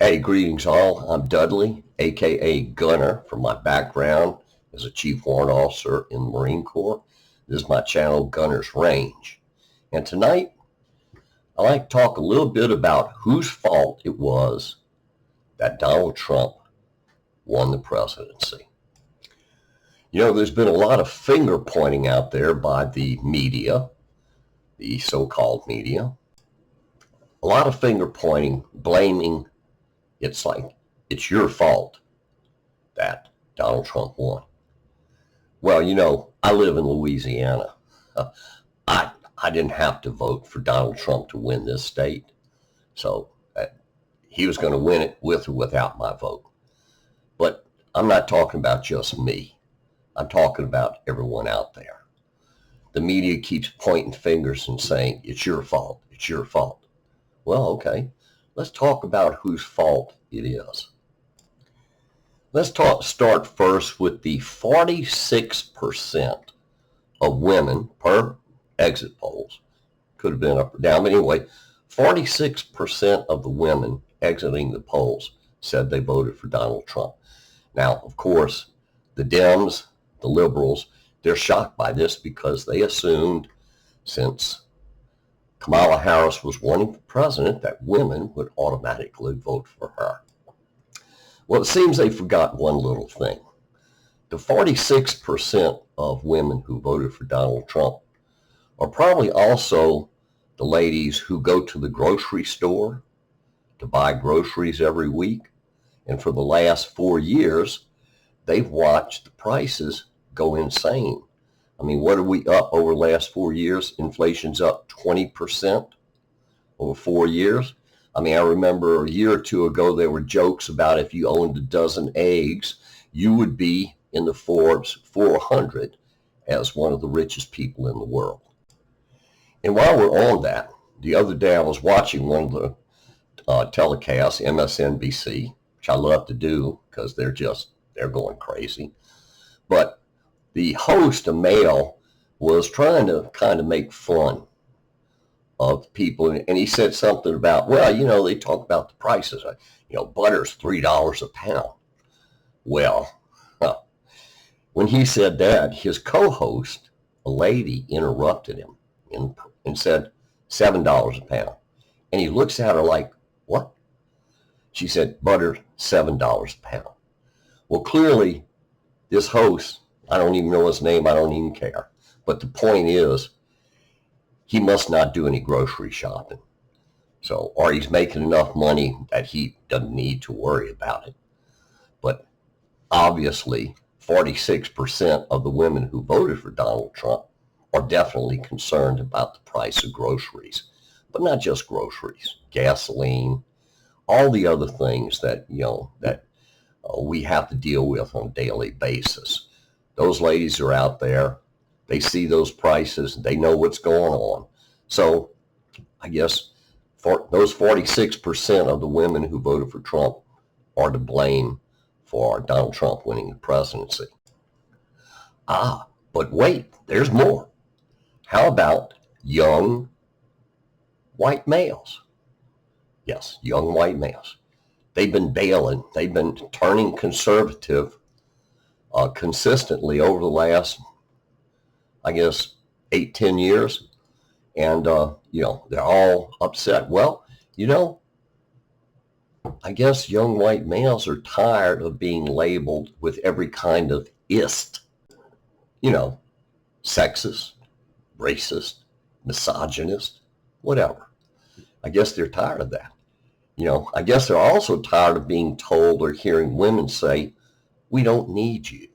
Hey, greetings all. I'm Dudley, aka Gunner, from my background as a Chief Warrant Officer in the Marine Corps. This is my channel, Gunner's Range. And tonight, I'd like to talk a little bit about whose fault it was that Donald Trump won the presidency. You know, there's been a lot of finger pointing out there by the media, the so-called media. A lot of finger pointing, blaming. It's like, it's your fault that Donald Trump won. Well, you know, I live in Louisiana. I didn't have to vote for Donald Trump to win this state. So he was going to win it with or without my vote. But I'm not talking about just me. I'm talking about everyone out there. The media keeps pointing fingers and saying, it's your fault, it's your fault. Well, okay. Let's talk about whose fault it is. Let's start first with the 46% of women per exit polls. Could have been up or down, but anyway, 46% of the women exiting the polls said they voted for Donald Trump. Now, of course, the Dems, the liberals, they're shocked by this because they assumed since Kamala Harris was running for president that women would automatically vote for her. Well, it seems they forgot one little thing. The 46% of women who voted for Donald Trump are probably also the ladies who go to the grocery store to buy groceries every week. And for the last 4 years, they've watched the prices go insane. I mean, what are we up over the last 4 years? Inflation's up 20% over 4 years. I mean, I remember a year or two ago, there were jokes about if you owned a dozen eggs, you would be in the Forbes 400 as one of the richest people in the world. And while we're on that, the other day I was watching one of the telecasts, MSNBC, which I love to do because they're going crazy. But the host, a male, was trying to kind of make fun of people. And he said something about, well, you know, they talk about the prices. You know, butter's $3 a pound. Well, when he said that, his co-host, a lady, interrupted him and said, $7 a pound. And he looks at her like, what? She said, butter, $7 a pound. Well, clearly, this host, I don't even know his name. I don't even care. But the point is, he must not do any grocery shopping. So, or he's making enough money that he doesn't need to worry about it. But obviously, 46% of the women who voted for Donald Trump are definitely concerned about the price of groceries. But not just groceries, gasoline, all the other things that, you know, that we have to deal with on a daily basis. Those ladies are out there. They see those prices. They know what's going on. So I guess for those 46% of the women who voted for Trump are to blame for Donald Trump winning the presidency. But wait, there's more. How about young white males? Yes, young white males. They've been bailing. They've been turning conservative consistently over the last, I guess, 8-10 years. And, you know, they're all upset. Well, you know, I guess young white males are tired of being labeled with every kind of ist. You know, sexist, racist, misogynist, whatever. I guess they're tired of that. You know, I guess they're also tired of being told or hearing women say, we don't need you.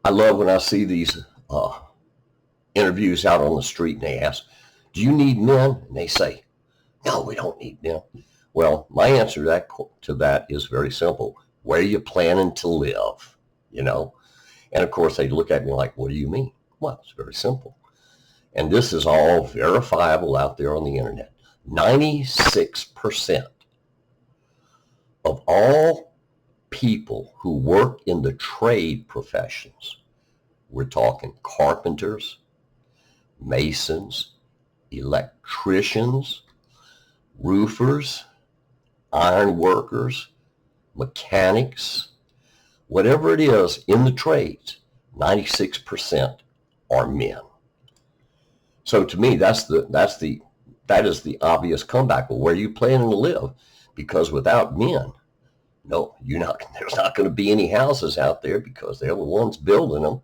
I love when I see these interviews out on the street and they ask, do you need men? And they say, no, we don't need men. Well, my answer to that is very simple. Where are you planning to live? You know? And of course, they look at me like, what do you mean? Well, it's very simple. And this is all verifiable out there on the internet. 96% of all people who work in the trade professions, we're talking carpenters, masons, electricians, roofers, iron workers, mechanics, whatever it is in the trades, 96% are men. So to me, that is the obvious comeback. Well, where are you planning to live? Because without men, no, there's not going to be any houses out there because they're the ones building them.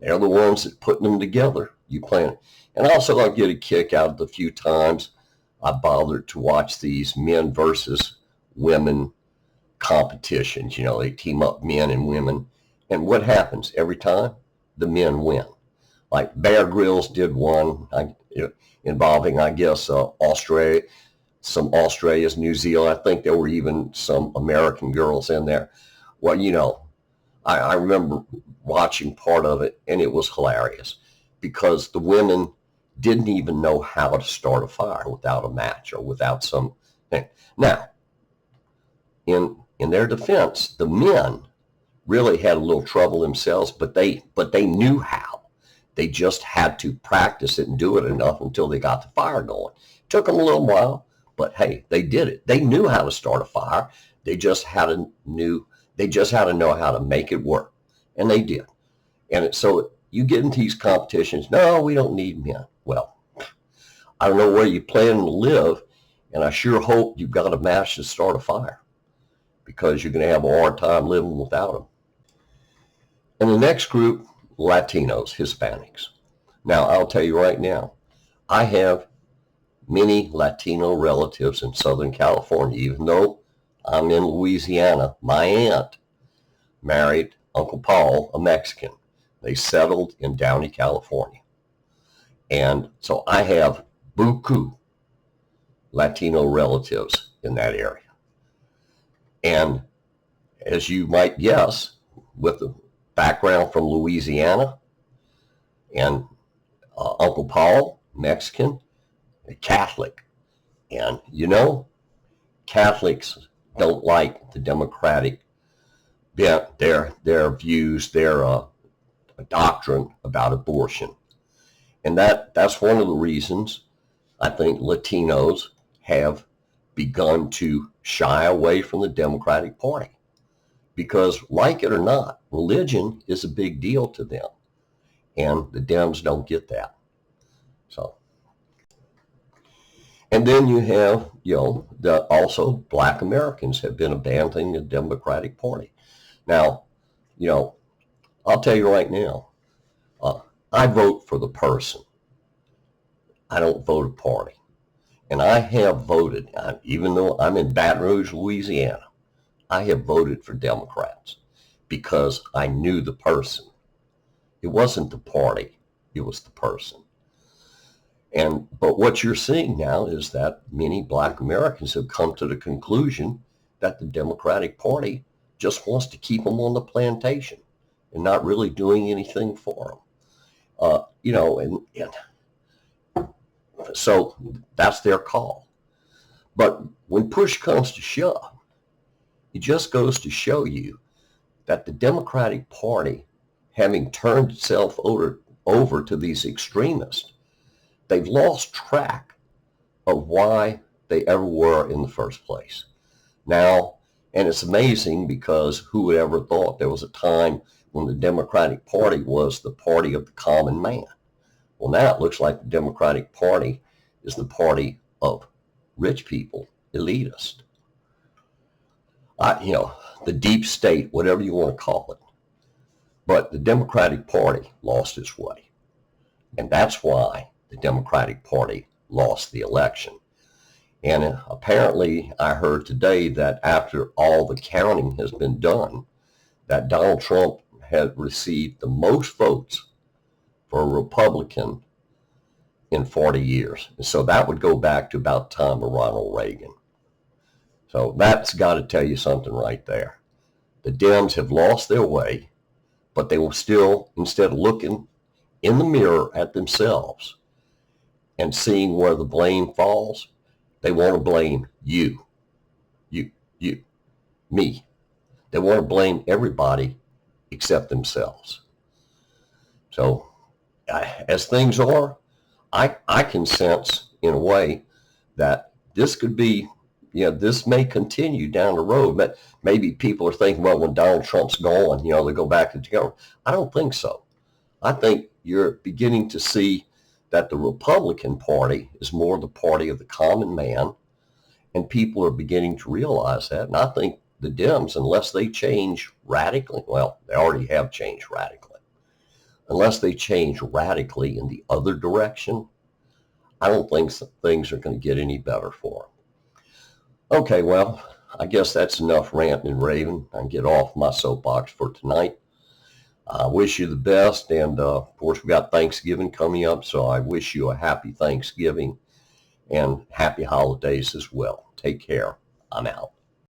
They're the ones that putting them together. You plan. And also I get a kick out of the few times I bothered to watch these men versus women competitions. They team up men and women. And what happens every time? The men win. Like Bear Grylls did one involving, I guess, Australia, some Australia's, New Zealand. I think there were even some American girls in there. Well, I remember watching part of it, and it was hilarious because the women didn't even know how to start a fire without a match or without something. Now, in their defense, the men really had a little trouble themselves, but they knew how. They just had to practice it and do it enough until they got the fire going. It took them a little while, but hey, they did it. They knew how to start a fire. They just had to know how to make it work, and they did. And so you get into these competitions. No, we don't need men. Well, I don't know where you plan to live, and I sure hope you've got a match to start a fire because you're going to have a hard time living without them. And the next group, Latinos, Hispanics. Now, I'll tell you right now, I have many Latino relatives in Southern California, even though I'm in Louisiana. My aunt married Uncle Paul, a Mexican. They settled in Downey, California. And so I have beaucoup Latino relatives in that area. And as you might guess, with the background from Louisiana and Uncle Paul, Mexican, Catholic. And Catholics don't like the Democratic bent, their views, their doctrine about abortion. And that's one of the reasons I think Latinos have begun to shy away from the Democratic Party. Because, like it or not, religion is a big deal to them. And the Dems don't get that. So, and then you have, also Black Americans have been abandoning the Democratic Party. Now, I'll tell you right now, I vote for the person. I don't vote a party. And I have voted, even though I'm in Baton Rouge, Louisiana, I have voted for Democrats because I knew the person. It wasn't the party, it was the person. But what you're seeing now is that many Black Americans have come to the conclusion that the Democratic Party just wants to keep them on the plantation and not really doing anything for them. And so that's their call. But when push comes to shove, it just goes to show you that the Democratic Party, having turned itself over to these extremists, they've lost track of why they ever were in the first place. Now, and it's amazing because who would ever thought there was a time when the Democratic Party was the party of the common man? Well, now it looks like the Democratic Party is the party of rich people, elitist. The deep state, whatever you want to call it. But the Democratic Party lost its way. And that's why the Democratic Party lost the election. And apparently I heard today that after all the counting has been done, that Donald Trump had received the most votes for a Republican in 40 years. And so that would go back to about the time of Ronald Reagan. So that's got to tell you something right there. The Dems have lost their way, but they will still, instead of looking in the mirror at themselves and seeing where the blame falls, they want to blame you, me. They want to blame everybody except themselves. So as things are, I can sense in a way that this could be this may continue down the road. But maybe people are thinking, well, when Donald Trump's gone, they go back to government. I don't think so. I think you're beginning to see that the Republican Party is more the party of the common man, and people are beginning to realize that. And I think the Dems, unless they change radically, well, they already have changed radically, unless they change radically in the other direction, I don't think things are going to get any better for them. Okay, well, I guess that's enough ranting and raving. I can get off my soapbox for tonight. I wish you the best, and of course, we got Thanksgiving coming up, so I wish you a happy Thanksgiving and happy holidays as well. Take care. I'm out.